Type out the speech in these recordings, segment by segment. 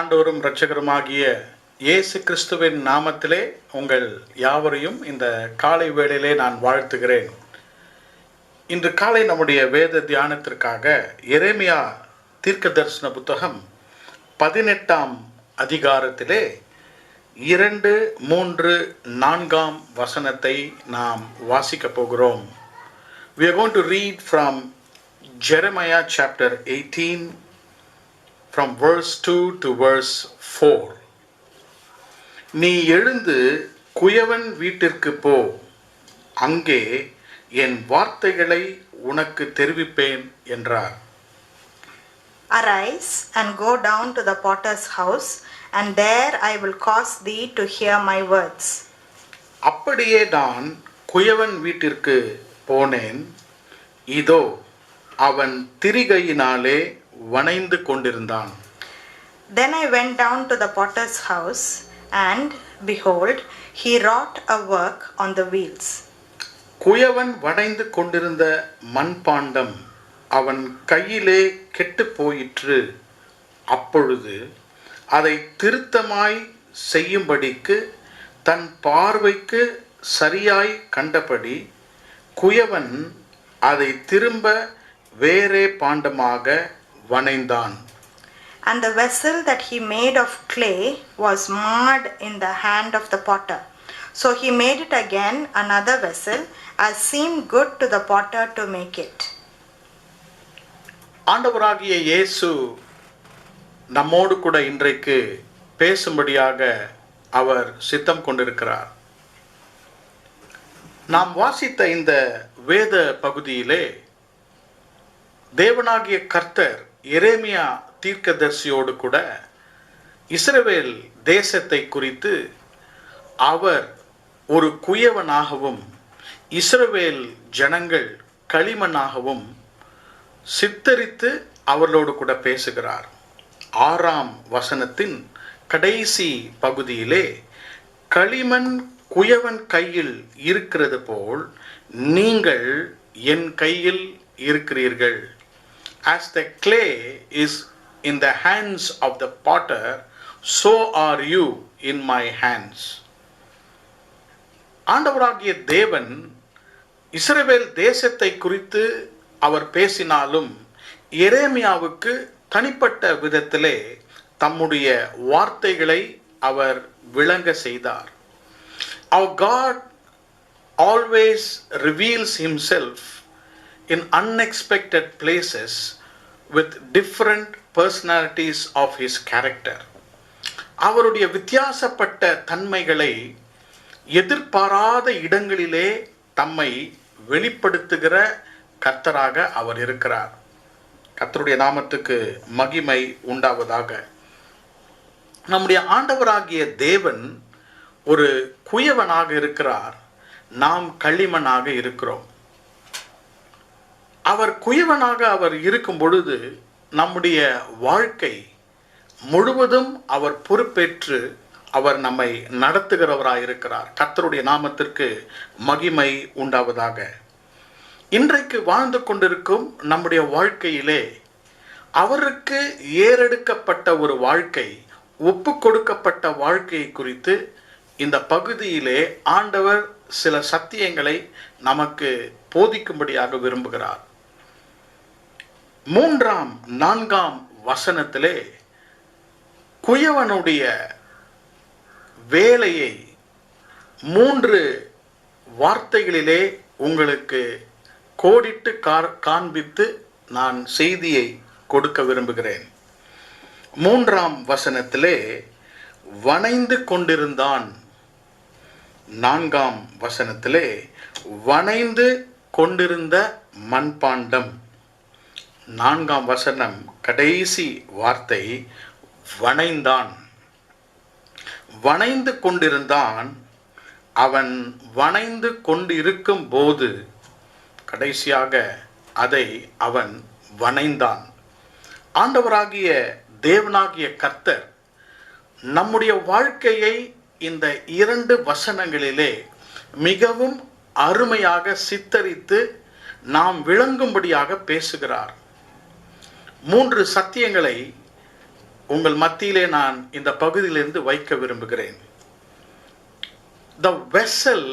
ஆண்டவரும் இரட்சகருமாகிய இயேசு கிறிஸ்துவின் நாமத்திலே உங்கள் யாவரையும் இந்த காலை வேளையிலே நான் வாழ்த்துகிறேன். இன்று காலை நம்முடைய வேத தியானத்திற்காக எரேமியா தீர்க்கதரிசன புத்தகம் 18ஆம் அதிகாரத்திலே 2, 3, 4ஆம் வசனத்தை நாம் வாசிக்கப் போகிறோம். We are going to read from Jeremiah chapter 18 from verse 2 to verse 4. நீ எழுந்து குயவன் வீட்டிற்கு போ, அங்கே என் வார்த்தைகளை உனக்கு தெரிவிப்பேன் என்றார். Arise and go down to the potter's house, and there I will cause thee to hear my words. அப்படியே நான் குயவன் வீட்டிற்கு போனேன், இதோ அவன் திரிகையினாலே வனைந்து கொண்டிருந்தான். Then I went down to the potter's house, and behold, he wrought a work on the wheels. குயவன் வனைந்து கொண்டிருந்த மண்பாண்டம் அவன் கையிலே கெட்டு போயிற்று. அப்பொழுது அதை திருத்தமாய் செய்யும்படிக்கு தன் பார்வைக்கு சரியாய் கண்டபடி குயவன் அதை திரும்ப வேறே பாண்டமாக வனைந்தான். And the vessel that he made of clay was marred in the hand of the potter. So he made it again another vessel, as seemed good to the potter to make it. ஆண்டவராகிய இயேசு நம்மோடு கூட இன்றைக்கு பேசும்படியாக அவர் சித்தம் கொண்டிருக்கிறார். நாம் வாசித்த இந்த வேத பகுதியிலே தேவனாகிய கர்த்தர் எரேமியா தீர்க்கதரிசியோடு கூட இஸ்ரவேல் தேசத்தை குறித்து அவர் ஒரு குயவனாகவும் இஸ்ரவேல் ஜனங்கள் களிமண்ணாகவும் சித்தரித்து அவர்களோடு கூட பேசுகிறார். 6ஆம் வசனத்தின் கடைசி பகுதியிலே களிமண் குயவன் கையில் இருக்கிறது போல் நீங்கள் என் கையில் இருக்கிறீர்கள். As the clay is in the hands of the potter, so are you in my hands. ஆண்டவராகிய தேவன் இஸ்ரவேல் தேசத்தை குறித்து அவர் பேசினாலும் எரேமியாவுக்கு தனிப்பட்ட விதத்திலே தம்முடைய வார்த்தைகளை அவர் விளங்க செய்தார். Our God always reveals himself in unexpected places with different personalities of his character. அவருடைய வித்தியாசப்பட்ட தன்மைகளை எதிர்பாராத இடங்களிலே தம்மை வெளிப்படுத்துகிற கர்த்தராக அவர் இருக்கிறார். கர்த்தருடைய நாமத்துக்கு மகிமை உண்டாவதாக. நம்முடைய ஆண்டவராகிய தேவன் ஒரு குயவனாக இருக்கிறார், நாம் களிமண்ணாக இருக்கிறோம். அவர் குயவனாக அவர் இருக்கும் பொழுது நம்முடைய வாழ்க்கை முழுவதும் அவர் பொறுப்பேற்று அவர் நம்மை நடத்துகிறவராக இருக்கிறார். கர்த்தருடைய நாமத்திற்கு மகிமை உண்டாவதாக. இன்றைக்கு வாழ்ந்து கொண்டிருக்கும் நம்முடைய வாழ்க்கையிலே அவருக்கு ஏறெடுக்கப்பட்ட ஒரு வாழ்க்கை, ஒப்பு கொடுக்கப்பட்ட வாழ்க்கையை குறித்து இந்த பகுதியிலே ஆண்டவர் சில சத்தியங்களை நமக்கு போதிக்கும்படியாக விரும்புகிறார். 3ஆம் 4ஆம் வசனத்திலே குயவனுடைய வேலையை 3 வார்த்தைகளிலே உங்களுக்கு கோடிட்டு காண்பித்து நான் செய்தியை கொடுக்க விரும்புகிறேன். 3ஆம் வசனத்திலே வனைந்து கொண்டிருந்தான். 4ஆம் வசனத்திலே வனைந்து கொண்டிருந்த மண்பாண்டம். 4ஆம் வசனம் கடைசி வார்த்தை வனைந்தான். வனைந்து கொண்டிருந்தான். அவன் வனைந்து கொண்டிருக்கும் போது கடைசியாக அதை அவன் வனைந்தான். ஆண்டவராகிய தேவனாகிய கர்த்தர் நம்முடைய வாழ்க்கையை இந்த 2 வசனங்களிலே மிகவும் அருமையாக சித்தரித்து நாம் விளங்கும்படியாக பேசுகிறார். 3 சத்தியங்களை உங்கள் மத்தியிலே நான் இந்த பகுதியிலிருந்து வைக்க விரும்புகிறேன். The vessel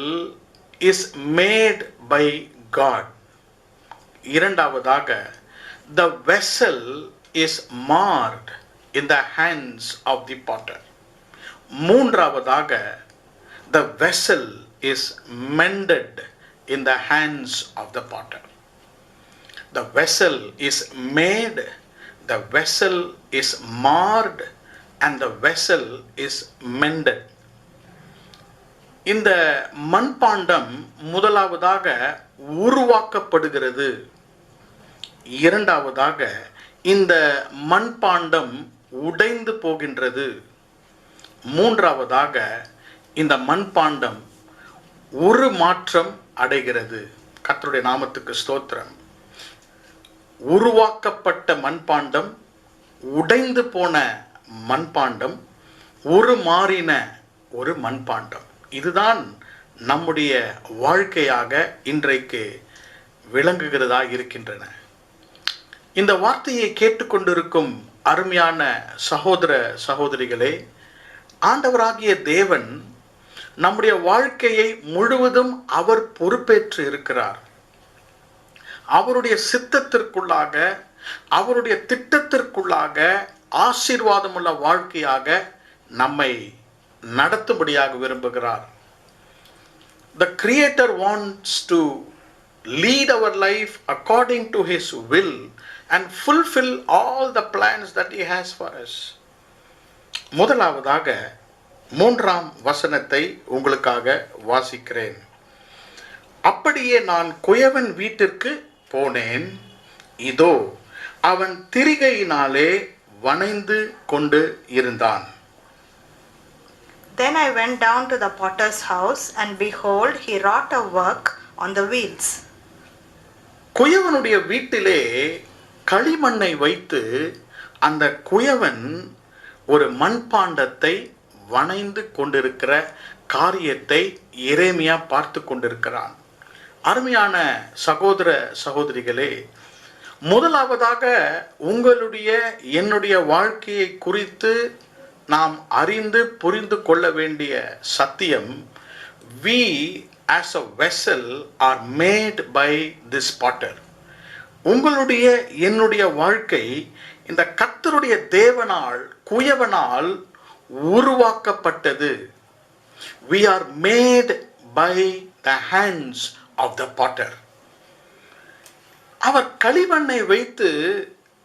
is made by God. இரண்டாவதாக, the vessel is marred in the hands of the potter. மூன்றாவதாக, the vessel is mended in the hands of the potter. The vessel is made, the vessel is marred, and the vessel is mended. இந்த மண்பாண்டம் முதலாவதாக உருவாக்கப்படுகிறது. இரண்டாவதாக இந்த மண்பாண்டம் உடைந்து போகின்றது. மூன்றாவதாக இந்த மண்பாண்டம் உருமாற்றம் அடைகிறது. கர்த்தருடைய நாமத்துக்கு ஸ்தோத்திரம். உருவாக்கப்பட்ட மண்பாண்டம், உடைந்து போன மண்பாண்டம், உருமாறின ஒரு மண்பாண்டம். இதுதான் நம்முடைய வாழ்க்கையாக இன்றைக்கு விளங்குகிறதா இருக்கின்றன. இந்த வார்த்தையை கேட்டுக்கொண்டிருக்கும் அருமையான சகோதர சகோதரிகளே, ஆண்டவராகிய தேவன் நம்முடைய வாழ்க்கையை முழுவதும் அவர் பொறுப்பேற்று இருக்கிறார். அவருடைய சித்தத்திற்குள்ளாக, அவருடைய திட்டத்திற்குள்ளாக ஆசீர்வாதமுள்ள வாழ்க்கையாக நம்மை நடத்தும்படியாக விரும்புகிறார். The Creator wants to lead our life according to His will and fulfill all the plans that He has for us. முதலாவதாக 3ஆம் வசனத்தை உங்களுக்காக வாசிக்கிறேன். அப்படியே நான் குயவன் வீட்டிற்கு போனேன், இதோ அவன் திரிகையினாலே வனைந்து கொண்டு இருந்தான். Then I went down to the potter's house, and behold, he wrought a work on the wheels. குயவனுடைய வீட்டிலே களிமண்ணை வைத்து அந்த குயவன் ஒரு மண்பாண்டத்தை வனைந்து கொண்டிருக்கிற காரியத்தை எரேமியா பார்த்து கொண்டிருக்கிறான். அருமையான சகோதர சகோதரிகளே, முதலாவதாக உங்களுடைய என்னுடைய வாழ்க்கையை குறித்து நாம் அறிந்து புரிந்து கொள்ள வேண்டிய சத்தியம், we as a vessel are made by this potter. உங்களுடைய என்னுடைய வாழ்க்கை இந்த கர்த்தருடைய தேவனால், குயவனால் உருவாக்கப்பட்டது. We are made by the hands of the potter. அவர் களிமண்ணை வைத்து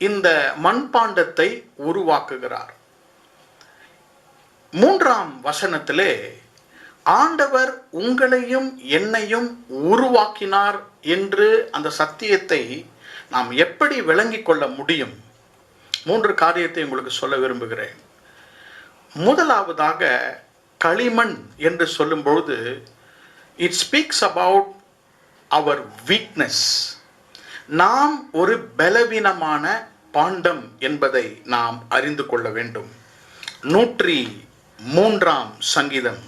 இந்த மண்பாண்டத்தை உருவாக்குகிறார். 3ஆம் வசனத்திலே ஆண்டவர் உங்களையும் என்னையும் உருவாக்கினார் என்று அந்த சத்தியத்தை நாம் எப்படி விளங்கிக் கொள்ள முடியும்? 3 காரியத்தை உங்களுக்கு சொல்ல விரும்புகிறேன். முதலாவதாக, களிமண் என்று சொல்லும்பொழுது it speaks about our weakness. நாம் ஒரு பலவீனமான பாண்டம் என்பதை நாம் அறிந்து கொள்ள வேண்டும். 103ஆம் சங்கீதம்,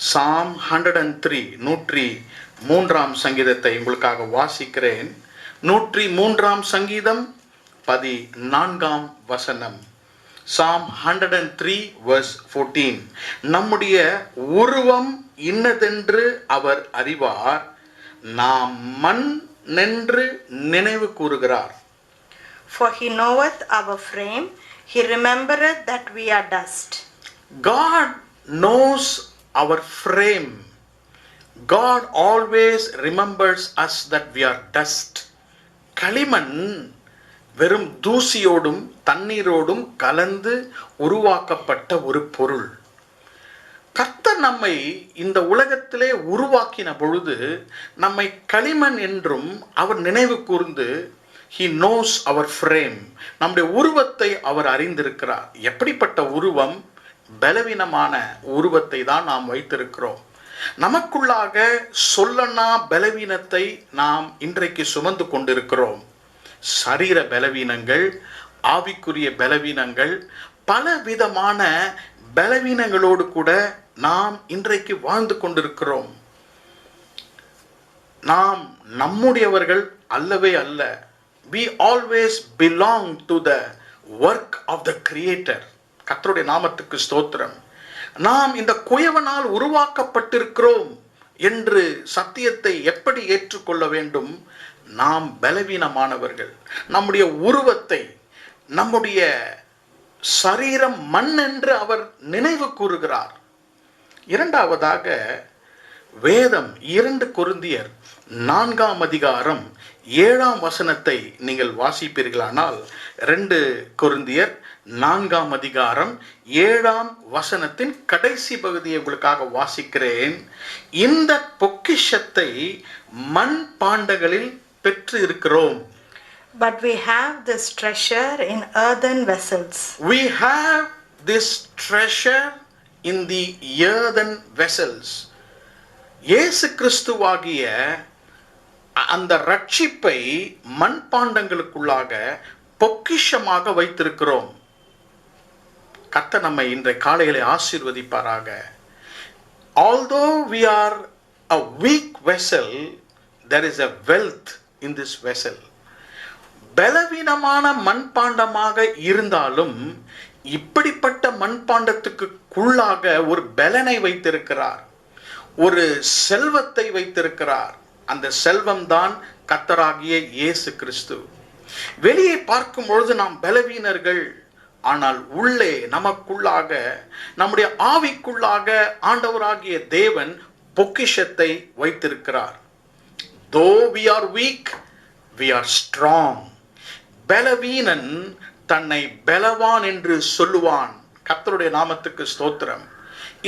Psalm 103, 103ஆம் சங்கீதத்தை உங்களுக்காக வாசிக்கிறேன். 103ஆம் சங்கீதம் 14ஆம் வசனம். Psalm 103 verse 14. நம்முடைய உருவம் இன்னதென்று அவர் அறிவார், நாம் மண் நின்று நினைவு கூறுகிறார். For he knoweth our frame, he remembereth that we are dust. God knows our frame. God always remembers us that we are dust. களிமண் வெறும் தூசியோடும் தண்ணீரோடும் கலந்து உருவாக்கப்பட்ட ஒரு பொருள். கர்த்தர் நம்மை இந்த உலகத்திலே உருவாக்கின பொழுது நம்மை களிமண் என்றும் அவர் நினைவு கூர்ந்து, he knows our frame, நம்முடைய உருவத்தை அவர் அறிந்திருக்கிறார். எப்படிப்பட்ட உருவம்? பலவீனமான உருவத்தை தான் நாம் வைத்திருக்கிறோம். நமக்குள்ளாக சொல்லனா பலவீனத்தை நாம் இன்றைக்கு சுமந்து கொண்டிருக்கிறோம். சரீர பலவீனங்கள், ஆவிக்குரிய பலவீனங்கள், பல விதமான பலவீனங்களோடு கூட நாம் இன்றைக்கு வாழ்ந்து கொண்டிருக்கிறோம். நாம் நம்முடையவர்கள் அல்லவே அல்ல. We always belong to the work of the creator. கர்த்தருடைய நாமத்துக்கு ஸ்தோத்திரம். நாம் இந்த குயவனால் உருவாக்கப்பட்டிருக்கிறோம் என்று சத்தியத்தை எப்படி ஏற்றுக்கொள்ள வேண்டும்? நாம் பலவீனமானவர்கள். நம்முடைய உருவத்தை, நம்முடைய சரீரம் மண் என்று அவர் நினைவு கூறுகிறார். இரண்டாவதாக வேதம் 2 கொரிந்தியர் 4ஆம் அதிகாரம் 7ஆம் வசனத்தை நீங்கள் வாசிப்பீர்களானால், 2 கொரிந்தியர் 4ஆம் அதிகாரம் 7ஆம் வசனத்தின் கடைசி பகுதியை உங்களுக்காக வாசிக்கிறேன். இந்த பொக்கிஷத்தை மண் பாண்டங்களில் பெற்று இருக்கிறோம். But we have this treasure in earthen vessels. We have this treasure in the earthen vessels. இயேசு கிறிஸ்துவாகிய அந்த ரட்சிப்பை மண்பாண்டங்களுக்குள்ளாக பொக்கிஷமாக வைத்திருக்கிறோம். கர்த்தர் நம்மை இன்றைய காலையிலே ஆசீர்வதிப்பாராக. Although we are a weak vessel, there is a wealth in this vessel. பலவீனமான மண்பாண்டமாக இருந்தாலும் இப்படிப்பட்ட மண்பாண்டத்துக்குள்ளாக ஒரு பலனை வைத்திருக்கிறார், ஒரு செல்வத்தை வைத்திருக்கிறார். அந்த செல்வம் தான் கர்த்தராகிய இயேசு கிறிஸ்து. வெளியே பார்க்கும் பொழுது நாம் பலவீனர்கள், ஆனால் உள்ளே நமக்குள்ளாக, நம்முடைய ஆவிக்குள்ளாக ஆண்டவராகிய தேவன் பொக்கிஷத்தை வைத்திருக்கிறார். Though we are weak, we are strong. பலவீனன் தன்னை பலவான் என்று சொல்லுவான். கர்த்தருடைய நாமத்துக்கு ஸ்தோத்திரம்.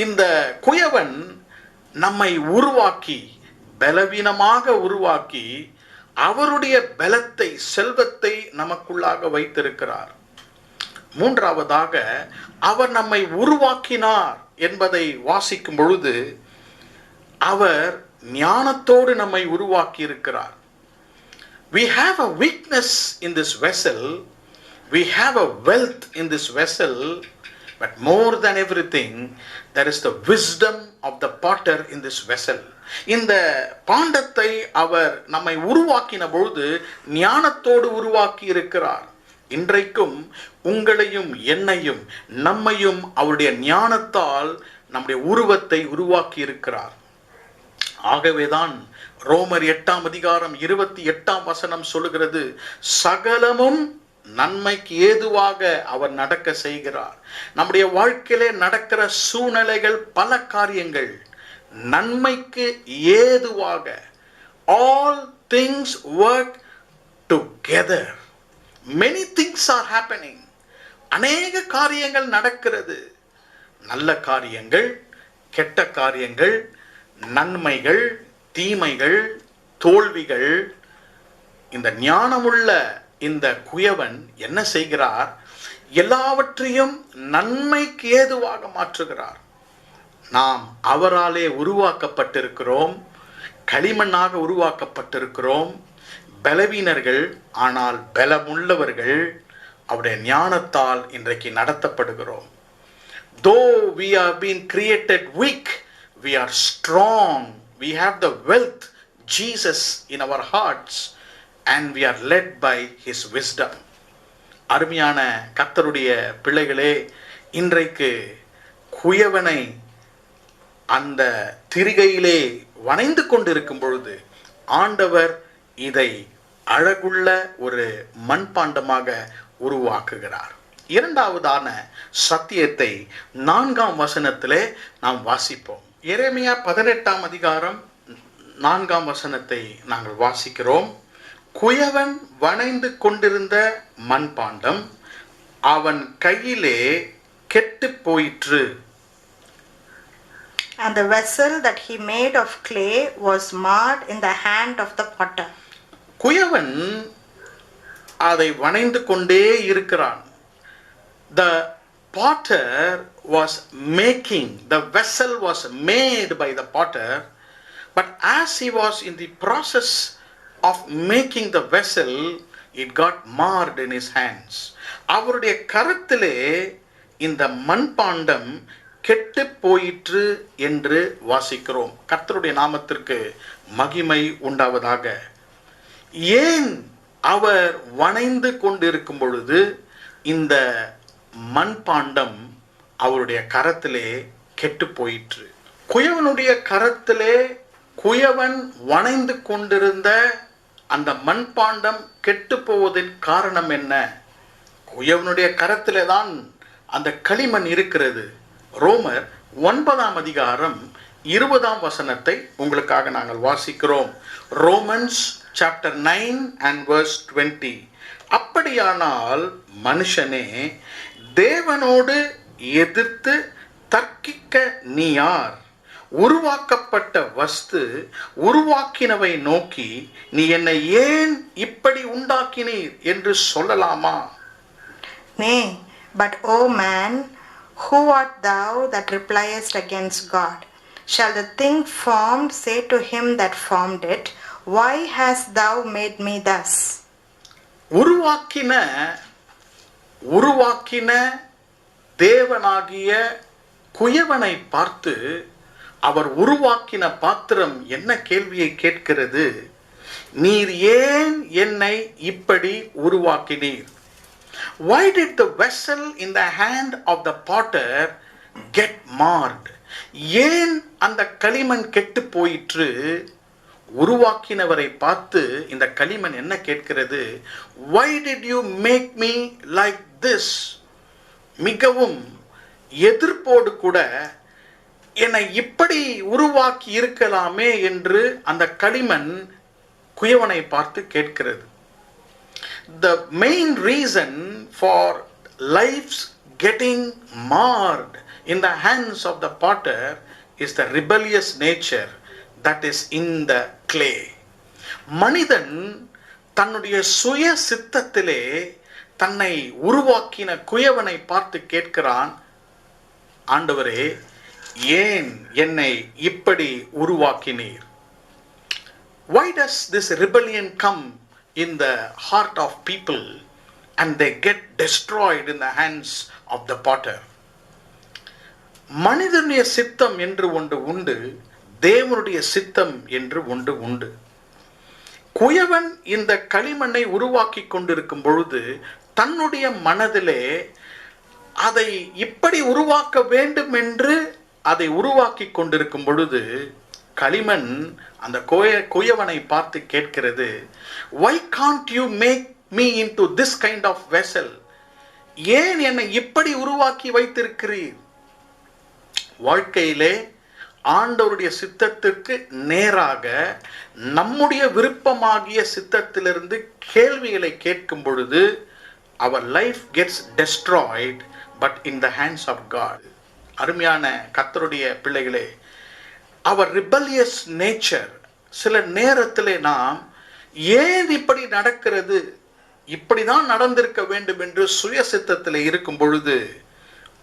இந்த குயவன் நம்மை உருவாக்கி, பலவீனமாக உருவாக்கி, அவருடைய பலத்தை, செல்வத்தை நமக்குள்ளாக வைத்திருக்கிறார். மூன்றாவதாக, அவர் நம்மை உருவாக்கினார் என்பதை வாசிக்கும் பொழுது அவர் ஞானத்தோடு நம்மை உருவாக்கி இருக்கிறார். We have a weakness in this vessel, we have a wealth in this vessel, but more than everything, there is the wisdom of the potter in this vessel. இந்த பாண்டத்தை அவர் நம்மை உருவாக்கின பொழுது ஞானத்தோடு உருவாக்கி இருக்கிறார். இன்றைக்கும் உங்களையும் என்னையும் நம்மையும் அவருடைய ஞானத்தால் நம்முடைய உருவத்தை உருவாக்கி இருக்கிறார். ஆகவேதான் ரோமர் 8ஆம் அதிகாரம் 28ஆம் வசனம் சொல்லுகிறது, சகலமும் நன்மைக்கு ஏதுவாக அவர் நடக்க செய்கிறார். நம்முடைய வாழ்க்கையிலே நடக்கிற சூழ்நிலைகள், பல காரியங்கள் நன்மைக்கு ஏதுவாக. All things work together. Many things are happening. அநேக காரியங்கள் நடக்கிறது. நல்ல காரியங்கள், கெட்ட காரியங்கள், நன்மைகள், தீமைகள், தோல்விகள். இந்த ஞானமுள்ள இந்த குயவன் என்ன செய்கிறார்? எல்லாவற்றையும் நன்மைக்கு ஏதுவாக மாற்றுகிறார். நாம் அவராலே உருவாக்கப்பட்டிருக்கிறோம், களிமண்ணாக உருவாக்கப்பட்டிருக்கிறோம். பலவீனர்கள், ஆனால் பலமுள்ளவர்கள். அவருடைய ஞானத்தால் இன்றைக்கு நடத்தப்படுகிறோம். Though we have been created weak, we are strong. We have the wealth, Jesus, in our hearts, and we are led by his wisdom. அருமையான கர்த்தருடைய பிள்ளைகளே, இன்றைக்கு குயவனை அந்த திரிகையிலே வணைந்து கொண்டிருக்கும் பொழுது ஆண்டவர் இதை அழகுள்ள ஒரு மண்பாண்டமாக உருவாக்குகிறார். இரண்டாவதான சத்தியத்தை 4ஆம் வசனத்திலே நாம் வாசிப்போம். எரேமியா 18ஆம் அதிகாரம் 4ஆம் வசனத்தை நாங்கள் வாசிக்கிறோம். குயவன் வணைந்து கொண்டிருந்த மண்பாண்டம் அவன் கையிலே கெட்டு போயிற்று. And the vessel that he made of clay was marred in the hand of the potter. குயவன் அதை வணைந்து கொண்டே இருக்கிறான். The potter was making, the vessel was made by the potter, but as he was in the process of making the vessel, it got marred in his hands. அவருடைய கரத்திலே இந்த மண்பாண்டம் கெட்டு போயிற்று என்று வாசிக்கிறோம். கர்த்தருடைய நாமத்திற்கு மகிமை உண்டாவதாக. ஏன் அவர் வணைந்து கொண்டிருக்கும் பொழுது இந்த மண்பாண்டம் அவருடைய கரத்திலே கெட்டு போயிற்று. குயவனுடைய கரத்திலே குயவன் வணைந்து கொண்டிருந்த அந்த மண்பாண்டம் கெட்டு போவதன் காரணம் என்ன? குயவனுடைய கரத்திலே தான் அந்த களிமண் இருக்கிறது. ரோமர் 9ஆம் அதிகாரம் 20ஆம் வசனத்தை உங்களுக்காக நாங்கள் வாசிக்கிறோம். Romans chapter 9 and verse 20. அப்படியானால் மனுஷனே, தேவனோடு எதிர்த்து தர்க்கிக்க நீ யார்? உருவாக்கப்பட்ட வஸ்து உருவாக்கினவை நோக்கி நீ என்னை ஏன் இப்படி உண்டாக்கினீர் என்று சொல்லலாமா? Nay, but O man, who art thou that repliest against God? Shall the thing formed say to him that formed it, why hast thou made me thus? உருவாக்கின தேவனாகிய குயவனை பார்த்து அவர் உருவாக்கின பாத்திரம் என்ன கேள்வியை கேட்கிறது? நீர் ஏன் என்னை இப்படி உருவாக்கினீர்? Why did the vessel in the hand of the potter get marred? ஏன் அந்த களிமண் கெட்டு போயிற்று? உருவாக்கினவரை பார்த்து இந்த களிமண் என்ன கேட்கிறது? Why did you make me like this? மிகவும் எதிர்ப்போடு கூட என்னை இப்படி உருவாக்கி இருக்கலாமே என்று அந்த களிமண் குயவனை பார்த்து கேட்கிறது. The main reason for life's getting marred in the hands of the potter is the rebellious nature that is in the clay. மனிதன் தன்னுடைய சுய சித்தத்திலே தன்னை உருவாக்கின குயவனை பார்த்து கேட்கிறான், ஆண்டவரே, ஏன் என்னை இப்படி உருவாக்கினீர்? Why does this rebellion come in the heart of people and they get destroyed in the hands of the potter? மனிதனுடைய சித்தம் என்று ஒன்று உண்டு, தேவனுடைய சித்தம் என்று ஒன்று உண்டு. குயவன் இந்த களிமண்ணை உருவாக்கி கொண்டிருக்கும் பொழுது தன்னுடைய மனதிலே அதை இப்படி உருவாக்க வேண்டும் என்று அதை உருவாக்கி கொண்டிருக்கும் பொழுது களிமண் அந்த குயவனை பார்த்து கேட்கிறது, why can't you make me into this kind of vessel? ஏன் என்னை இப்படி உருவாக்கி வைத்திருக்கிறீர்? வாழ்க்கையிலே ஆண்டவருடைய சித்தத்திற்கு நேராக நம்முடைய விருப்பமாகிய சித்தத்திலிருந்து கேள்விகளை கேட்கும் பொழுது our life gets destroyed but in the hands of God. அருமையான கர்த்தருடைய பிள்ளைகளே, our rebellious nature, சில நேரத்திலே நாம் ஏன் இப்படி நடக்கிறது, இப்படிதான் நடந்திருக்க வேண்டும் என்று சுய சித்தத்திலே இருக்கும் பொழுது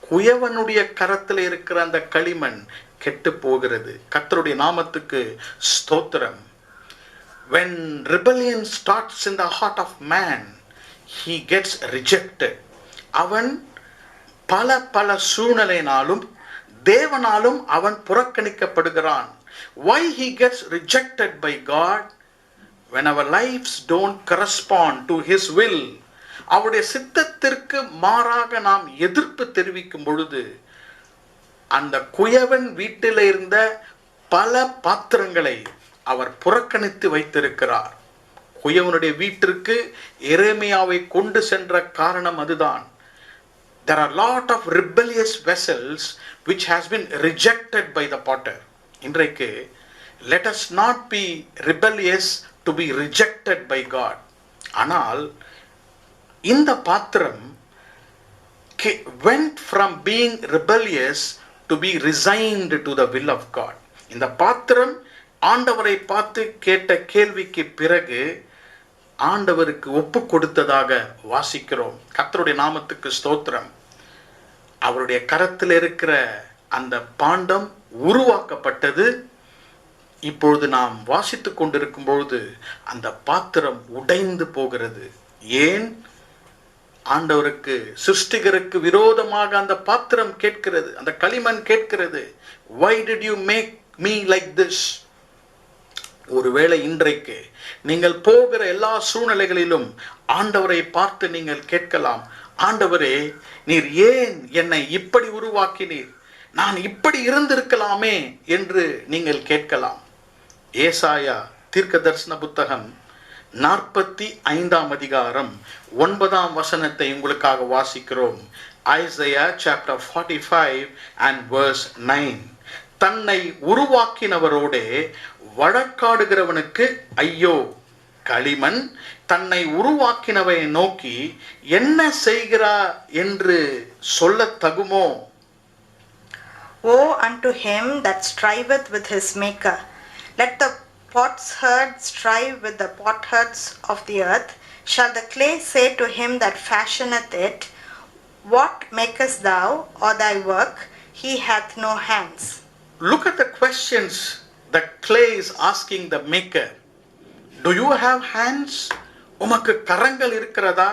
குயவனுடைய கரத்தில் இருக்கிற அந்த களிமண் கெட்டு போகிறது. கர்த்தருடைய நாமத்துக்கு ஸ்தோத்திரம். When rebellion starts in the heart of man, he gets rejected. அவன் பல சூழ்நிலையினாலும் தேவனாலும் அவன் புறக்கணிக்கப்படுகிறான். Why he gets rejected by God? When our lives don't correspond to his will, அவருடைய சித்தத்திற்கு மாறாக நாம் எதிர்ப்பு தெரிவிக்கும் பொழுது அந்த குயவன் வீட்டில் இருந்த பல பாத்திரங்களை அவர் புறக்கணித்து வைத்திருக்கிறார். குயவனுடைய வீட்டிற்கு எரேமியாவை கொண்டு சென்ற காரணம் அதுதான். There are lot of rebellious vessels which has been rejected by the potter. இன்றைக்கு let us not be rebellious to be rejected by God. ஆனால் இந்த பாத்திரம் went from being rebellious to be resigned to the will of God. இந்த பாத்திரம் ஆண்டவரை பார்த்து கேட்ட கேள்விக்கு பிறகு ஆண்டவருக்கு ஒப்பு கொடுத்ததாக வாசிக்கிறோம். கர்த்தருடைய நாமத்துக்கு ஸ்தோத்திரம். அவருடைய கரத்தில் இருக்கிற அந்த பாண்டம் உருவாக்கப்பட்டது. இப்பொழுது நாம் வாசித்து கொண்டிருக்கும் பொழுது அந்த பாத்திரம் உடைந்து போகிறது. ஏன்? ஆண்டவருக்கு சிருஷ்டிகருக்கு விரோதமாக அந்த பாத்திரம் கேட்கிறது, அந்த களிமண் கேட்கிறது, why did you make me like this? ஒருவேளை இன்றைக்கு நீங்கள் போகிற எல்லா சூழ்நிலைகளிலும் ஆண்டவரை பார்த்து நீங்கள் கேட்கலாம், ஆண்டவரே, நீர் ஏன் என்னை இப்படி உருவாக்கினீர், நான் இப்படி இருந்திருக்கலாமே என்று நீங்கள் கேட்கலாம். ஏசாயா தீர்க்க தரிசன புத்தகம் 45 அதிகாரம் 9 வசனத்தை உங்களுக்காக வாசிக்கிறோம். Isaiah chapter 45 and verse 9. தன்னை உருவாக்கினவரோடே வழக்காடுகிறவனுக்கு ஐயோ! களிமண் தன்னை உருவாக்கினவை நோக்கி என்ன செய்கிறார் என்று சொல்லத் தகுமோ? Woe unto him that striveth with his maker. Let the potsherd strive with the potsherds of the earth. Shall the clay say to him that fashioneth it, What makest thou, or thy work? He hath no hands. Look at the questions that clay is asking the maker. Do you have hands? உமக்கு கரங்கள் இருக்கிறதா?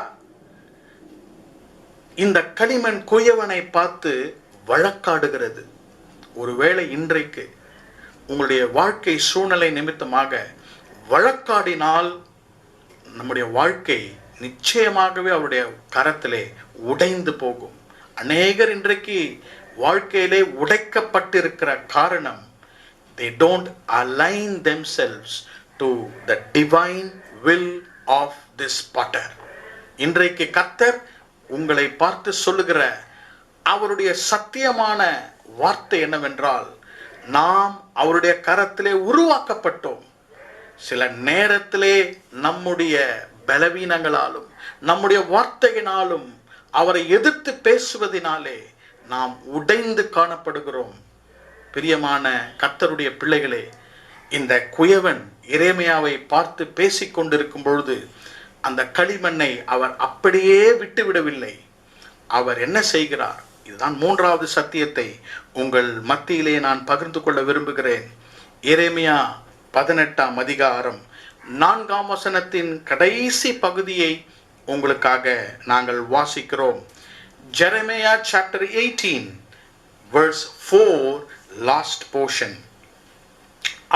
இந்த களிமண் குயவனை பார்த்து வழக்காடுகிறது. ஒருவேளை இன்றைக்கு உங்களுடைய வாழ்க்கை சூழ்நிலை நிமித்தமாக வழக்காடினால் நம்முடைய வாழ்க்கை நிச்சயமாகவே அவருடைய கரத்திலே உடைந்து போகும். அநேகர் இன்றைக்கு வாழ்க்கையிலே உடைக்கப்பட்டிருக்கிற காரணம், they don't align themselves to the divine will of this potter. இன்றைக்கு கர்த்தர் உங்களை பார்த்து சொல்லுகிற அவருடைய சத்தியமான வார்த்தை என்னவென்றால், நாம் அவருடைய கரத்திலே உருவாக்கப்பட்டோம். சில நேரத்திலே நம்முடைய பலவீனங்களாலும் நம்முடைய வார்த்தையினாலும் அவரை எதிர்த்து பேசுவதினாலே நாம் உடைந்து காணப்படுகிறோம். பிரியமான கர்த்தருடைய பிள்ளைகளே, இந்த குயவன் எரேமியாவை பார்த்து பேசிக்கொண்டிருக்கும் பொழுது அந்த களிமண்ணை அவர் அப்படியே விட்டுவிடவில்லை. அவர் என்ன செய்கிறார்? இதுதான் 3வது சத்தியத்தை உங்கள் மத்தியிலே நான் பகிர்ந்து கொள்ள விரும்புகிறேன். எரேமியா 18 அதிகாரம் 4 வசனத்தின் கடைசி பகுதியை உங்களுக்காக நாங்கள் வாசிக்கிறோம். Jeremiah chapter 18 verse 4 last portion.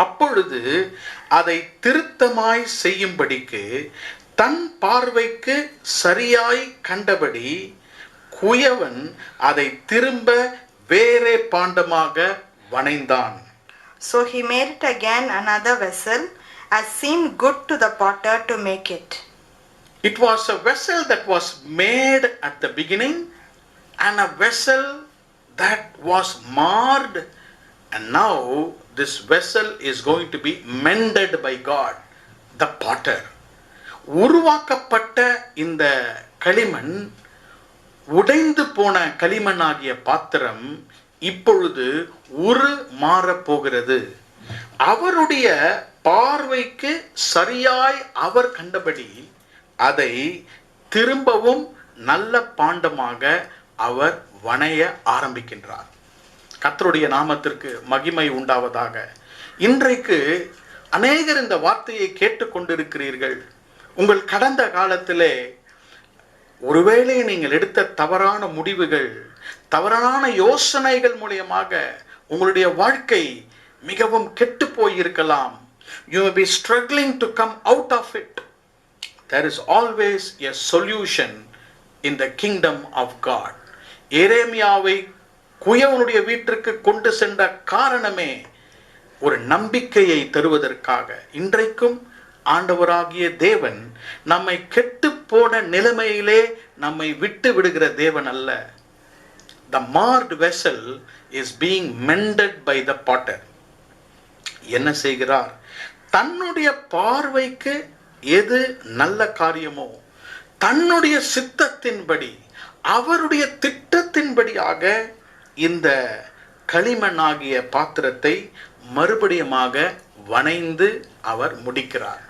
அப்பொழுது அதை திருத்தமாய் செய்யும்படிக்கு தன் பார்வைக்கு சரியாய் கண்டபடி குயவன் அதை திரும்ப வேறே பாண்டமாக வனைந்தான். So he made it again another vessel, as seemed good to the potter to make it. It was a vessel that was made at the beginning and a vessel that was marred, and now this vessel is going to be mended by God, the potter. உருவாக்கப்பட்ட இந்த களிமண், உடைந்து போன களிமண் ஆகிய பாத்திரம் இப்பொழுது மாறப் போகிறது. அவருடைய பார்வைக்கு சரியாய் அவர் கண்டபடி அதை திரும்பவும் நல்ல பாண்டமாக அவர் வணைய ஆரம்பிக்கின்றார். கர்த்தருடைய நாமத்திற்கு மகிமை உண்டாவதாக. இன்றைக்கு அநேகர் இந்த வார்த்தையை கேட்டுக்கொண்டிருக்கிறீர்கள். உங்கள் கடந்த காலத்திலே ஒருவேளை நீங்கள் எடுத்த தவறான முடிவுகள், தவறான யோசனைகள் மூலமாக உங்களுடைய வாழ்க்கை மிகவும் கெட்டு போயிருக்கலாம். You may be struggling to come out of it. There is always a solution in the kingdom of God. எரேமியாவை குயவனுடைய வீட்டிற்கு கொண்டு சென்ற காரணமே ஒரு நம்பிக்கையை தருவதற்காக. இன்றைக்கும் ஆண்டவராகிய தேவன் நம்மை கெட்டு போன நிலைமையிலே நம்மை விட்டு விடுகிற தேவன் அல்ல. The marred vessel is being mended by the potter. என்ன செய்கிறார்? தன்னுடைய பார்வைக்கு எது நல்ல காரியமோ, தன்னுடைய சித்தத்தின்படி, அவருடைய திட்டத்தின்படியாக இந்த களிமண்ணாகிய பாத்திரத்தை மறுபடியுமாக வனைந்து அவர் முடிக்கிறார்.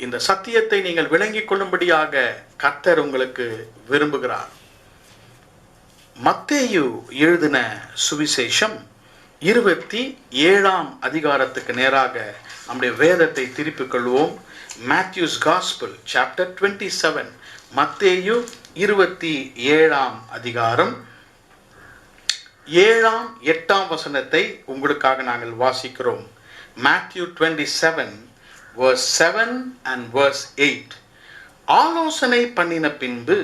இந்த சத்தியத்தை நீங்கள் விளங்கிக் கொள்ளும்படியாக கர்த்தர் உங்களுக்கு விரும்புகிறார். மத்தேயு எழுதின சுவிசேஷம் 27 அதிகாரத்துக்கு நேராக நம்முடைய வேதத்தை திருப்பிக் கொள்வோம். Matthew's Gospel chapter 27. மத்தேயு 27 அதிகாரம் 7-8 வசனத்தை உங்களுக்காக நாங்கள் வாசிக்கிறோம். Matthew 27 verse 7 and verse 8. ஆலோசனை பண்ணின பின்பு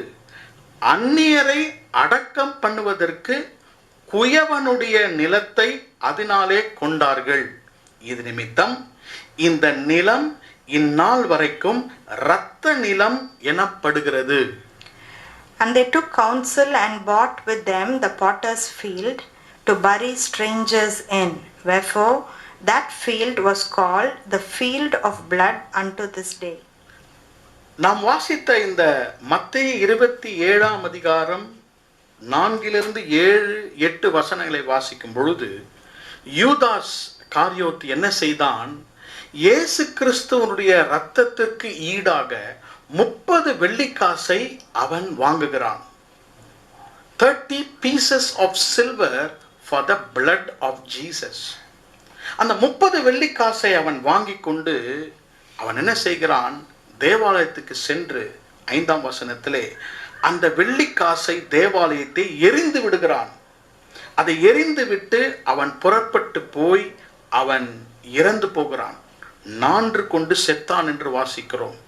அந்நியரை அடக்கம் பண்ணுவதற்கு குயவனுடைய நிலத்தை அதனாலே கொண்டார்கள். இது நிமித்தம் இந்த நிலம் இந்நாள் வரைக்கும் இரத்த நிலம் எனப்படுகிறது. And they took counsel and bought with them the potter's field to bury strangers in. Wherefore that field was called the field of blood unto this day. நாம் வாசித்த இந்த மத்தேயு 27ஆம் அதிகாரம் 4 7 8 வசனங்களை வாசிக்கும் பொழுது யூதாஸ் காரியோத்து என்ன செய்தான்? இயேசு கிறிஸ்துவனுடைய இரத்தத்திற்கு ஈடாக 30 வெள்ளிக்காசை அவன் வாங்குகிறான். 30 pieces of silver for the blood of Jesus. அந்த 30 வெள்ளிக்காசை அவன் வாங்கி கொண்டு அவன் என்ன செய்கிறான்? தேவாலயத்துக்கு சென்று 5ஆம் வசனத்திலே அந்த வெள்ளிக்காசை தேவாலயத்தை எரிந்து விடுகிறான். அதை எரிந்து விட்டு அவன் புறப்பட்டு போய் அவன் இறந்து போகிறான். நான்று கொண்டு செத்தான் என்று வாசிக்கிறோம்.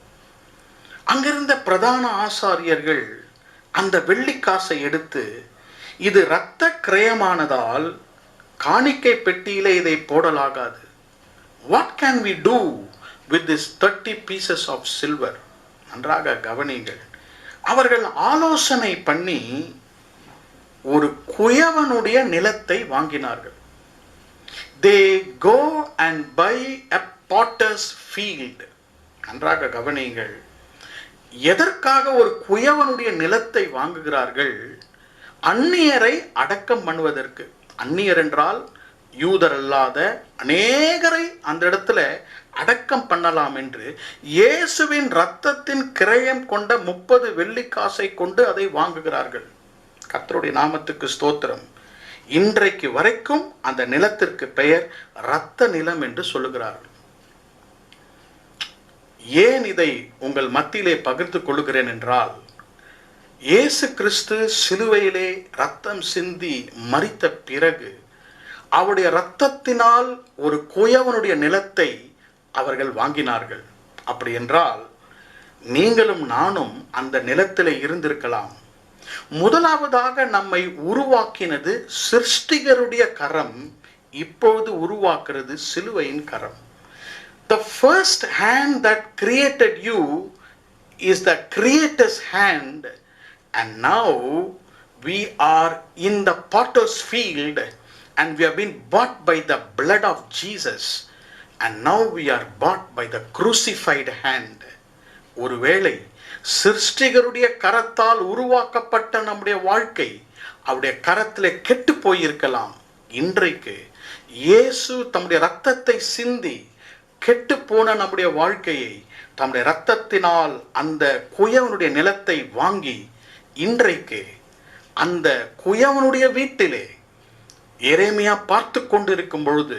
அங்கிருந்த பிரதான ஆசாரியர்கள் அந்த வெள்ளிக்காசை எடுத்து இது இரத்த கிரயமானதால் காணிக்கை பெட்டியிலே இதை போடலாகாது. What can we do with this 30 pieces of silver? நன்றாக கவனிங்கள். அவர்கள் ஆலோசனை பண்ணி ஒரு குயவனுடைய நிலத்தை வாங்கினார்கள். They go and buy a potter's field. நன்றாக கவனிங்கள். எதற்காக ஒரு குயவனுடைய நிலத்தை வாங்குகிறார்கள்? அந்நியரை அடக்கம் பண்ணுவதற்கு. அந்நியர் என்றால் யூதர் அல்லாத அநேகரை அந்த இடத்துல அடக்கம் பண்ணலாம் என்று இயேசுவின் இரத்தத்தின் கிரயம் கொண்ட 30 வெள்ளிக்காசை கொண்டு அதை வாங்குகிறார்கள். கர்த்தருடைய நாமத்துக்கு ஸ்தோத்திரம். இன்றைக்கு வரைக்கும் அந்த நிலத்திற்கு பெயர் இரத்த நிலம் என்று சொல்லுகிறார்கள். ஏன் இதை உங்கள் மத்தியிலே பகிர்ந்து கொள்கிறேன் என்றால், இயேசு கிறிஸ்து சிலுவையிலே இரத்தம் சிந்தி மரித்த பிறகு அவருடைய இரத்தத்தினால் ஒரு குயவனுடைய நிலத்தை அவர்கள் வாங்கினார்கள். அப்படி என்றால் நீங்களும் நானும் அந்த நிலத்திலே இருந்திருக்கலாம். முதலாவதாக நம்மை உருவாக்கினது சிருஷ்டிகருடைய கரம். இப்பொழுது உருவாக்குறது சிலுவையின் கரம். The first hand that created you is the Creator's hand, and now we are in the potter's field and we have been bought by the blood of Jesus, and now we are bought by the crucified hand. ஒருவேளை சிருஷ்டிகருடைய கரத்தால் உருவாக்கப்பட்ட நம்முடைய வாழ்க்கை அவருடைய கரத்திலே கெட்டு போயிருக்கலாம். இன்றைக்கு இயேசு தம்முடைய இரத்தத்தை சிந்தி கெட்டு போன நம்முடைய வாழ்க்கையை தம்முடைய இரத்தத்தினால் அந்த குயவனுடைய நிலத்தை வாங்கி இன்றைக்கு அந்த குயவனுடைய வீட்டிலே எரேமியா பார்த்து கொண்டிருக்கும் பொழுது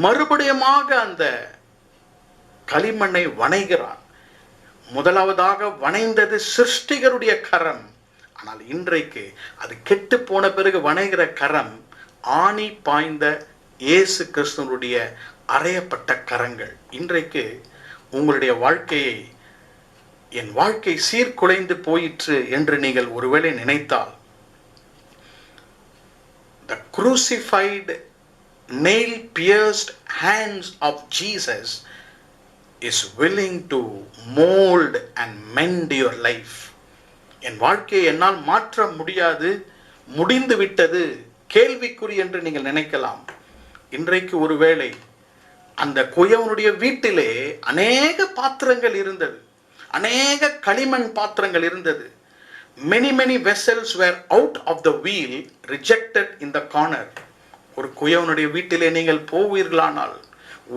மறுபடியுமாக அந்த களிமண்ணை வணைகிறான். முதலாவதாக வணைந்தது சிருஷ்டிகருடைய கரம். ஆனால் இன்றைக்கு அது கெட்டு போன பிறகு வணைகிற கரம் ஆணி பாய்ந்த இயேசு கிறிஸ்துவனுடைய அறையப்பட்ட கரங்கள். இன்றைக்கு உங்களுடைய வாழ்க்கையை என் வாழ்க்கை சீர்குலைந்து போயிற்று என்று நீங்கள் ஒருவேளை நினைத்தால், the crucified, nail-pierced hands of Jesus is willing to mold and mend your life. என் வாழ்க்கையை என்னால் மாற்ற முடியாது, முடிந்து விட்டது, கேள்விக்குறி என்று நீங்கள் நினைக்கலாம். இன்றைக்கு ஒருவேளை அந்த குயவனுடைய வீட்டிலே அநேக பாத்திரங்கள் இருந்தது, அநேக களிமண் பாத்திரங்கள் இருந்தது. many vessels were out of the wheel, rejected in the corner. ஒரு குயவனுடைய வீட்டிலே நீங்கள் போவீர்களானால்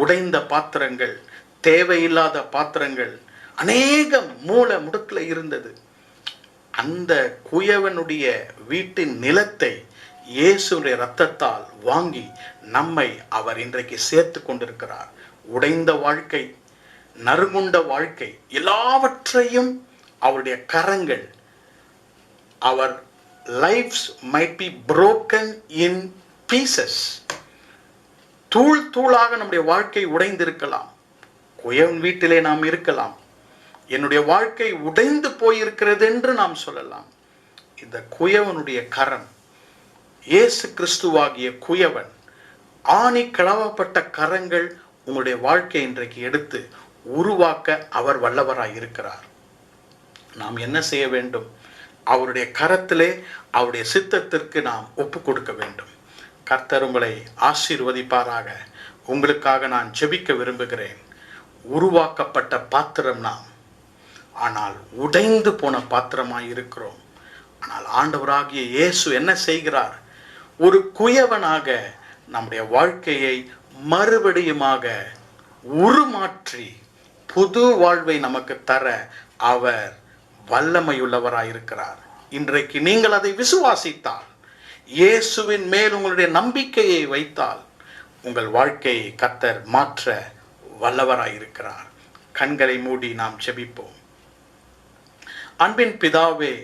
உடைந்த பாத்திரங்கள், தேவையில்லாத பாத்திரங்கள் அநேகம் மூல முடுக்கில் இருந்தது. அந்த குயவனுடைய வீட்டின் நிலத்தை இயேசுடைய இரத்தத்தால் வாங்கி நம்மை அவர் இன்றைக்கு சேர்த்து கொண்டிருக்கிறார். உடைந்த வாழ்க்கை, நறுங்குண்ட வாழ்க்கை, எல்லாவற்றையும் அவருடைய கரங்கள், our lives might be broken in pieces. தூள் தூளாக நம்முடைய வாழ்க்கை உடைந்திருக்கலாம். குயவன் வீட்டிலே நாம் இருக்கலாம். என்னுடைய வாழ்க்கை உடைந்து போயிருக்கிறது என்று நாம் சொல்லலாம். இந்த குயவனுடைய கரம், இயேசு கிறிஸ்துவாகிய குயவன், ஆணி கிளவப்பட்ட கரங்கள் உங்களுடைய வாழ்க்கை இன்றைக்கு எடுத்து உருவாக்க அவர் வல்லவராய் இருக்கிறார். நாம் என்ன செய்ய வேண்டும்? அவருடைய கரத்திலே அவருடைய சித்தத்திற்கு நாம் ஒப்பு கொடுக்க வேண்டும். கர்த்தர் உங்களை ஆசீர்வதிப்பாராக. உங்களுக்காக நான் ஜெபிக்க விரும்புகிறேன். உருவாக்கப்பட்ட பாத்திரம் நாம், ஆனால் உடைந்து போன பாத்திரமாய் இருக்கிறோம். ஆனால் ஆண்டவராகிய இயேசு என்ன செய்கிறார்? ஒரு குயவனாக நம்முடைய வாழ்க்கையை மறுபடியுமாக உருமாற்றி புது வாழ்வை நமக்கு தர அவர் வல்லமையுள்ளவராயிருக்கிறார். இன்றைக்கு நீங்கள் அதை விசுவாசித்தால், இயேசுவின் மேல் உங்களுடைய நம்பிக்கையை வைத்தால், உங்கள் வாழ்க்கையை கர்த்தர் மாற்ற வல்லவராயிருக்கிறார். கண்களை மூடி நாம் ஜெபிப்போம். அன்பின் பிதாவே,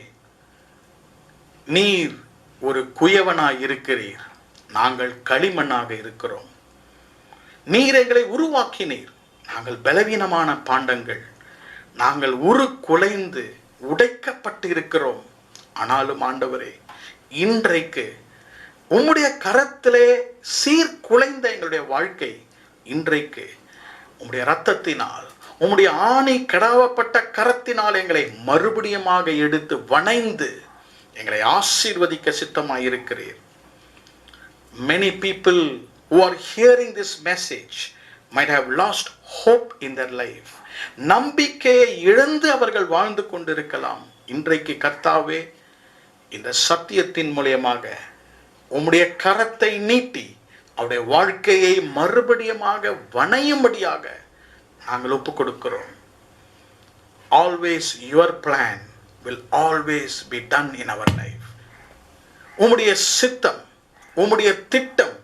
நீர் ஒரு குயவனாய் இருக்கிறீர், நாங்கள் களிமண்ணாக இருக்கிறோம். நீர் எங்களை உருவாக்கினீர். நாங்கள் பலவீனமான பாண்டங்கள், நாங்கள் குலைந்து உடைக்கப்பட்டு இருக்கிறோம். ஆனாலும் ஆண்டவரே, இன்றைக்கு உம்முடைய கரத்திலே சீர்குலைந்த எங்களுடைய வாழ்க்கை இன்றைக்கு உம்முடைய இரத்தத்தினால், உம்முடைய ஆணி கிடவப்பட்ட கரத்தினால் எங்களை மறுபடியுமாக எடுத்து வணைந்து எங்களை ஆசீர்வதிக்க சித்தமாயிருக்கிறீர். Many people who are hearing this message might have lost hope in their life. நம்பிக்கையை இழந்து அவர்கள் வாழ்ந்து கொண்டிருக்கலாம். இன்றைக்கு கர்த்தாவே, இந்த சத்தியத்தின் மூலமாக உம்முடைய கரத்தை நீட்டி அவருடைய வாழ்க்கையை மறுபடியுமாக வணையும்படியாக நாங்கள் ஒப்பு கொடுக்கிறோம். Always your plan will always be done in our life. உம்முடைய சித்தம், உம்முடைய திட்டம்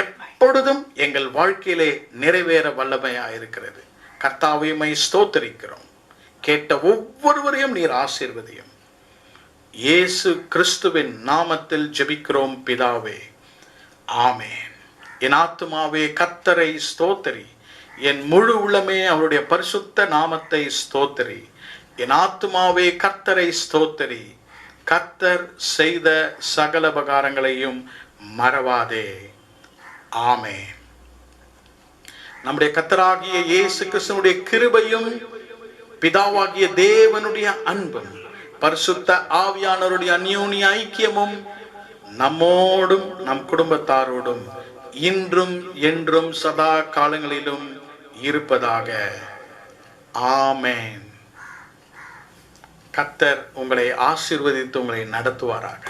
எப்பொழுதும் எங்கள் வாழ்க்கையிலே நிறைவேற வல்லமையாக இருக்கிறது. கர்த்தாவே, உம்மை ஸ்தோத்திரிக்கிறோம். கேட்ட ஒவ்வொருவரையும் நீர் ஆசீர்வதியும். இயேசு கிறிஸ்துவின் நாமத்தில் ஜெபிக்கிறோம் பிதாவே, ஆமென். என் ஆத்துமாவே கர்த்தரை ஸ்தோத்திரி, என் முழு உள்ளமே அவருடைய பரிசுத்த நாமத்தை ஸ்தோத்திரி. என் ஆத்துமாவே கர்த்தரை ஸ்தோத்திரி, கர்த்தர் செய்த சகல உபகாரங்களையும் மறவாதே. ஆமென். நம்முடைய கர்த்தராகிய இயேசு கிறிஸ்துவினுடைய கிருபையும், பிதாவாகிய தேவனுடைய அன்பும், பரிசுத்த ஆவியானவருடைய அந்யோன்ய ஐக்கியமும் நம்மோடும் நம் குடும்பத்தாரோடும் இன்றும் என்றும் சதா காலங்களிலும் இருப்பதாக. ஆமென். கர்த்தர் உங்களை ஆசீர்வதித்து உங்களை நடத்துவாராக.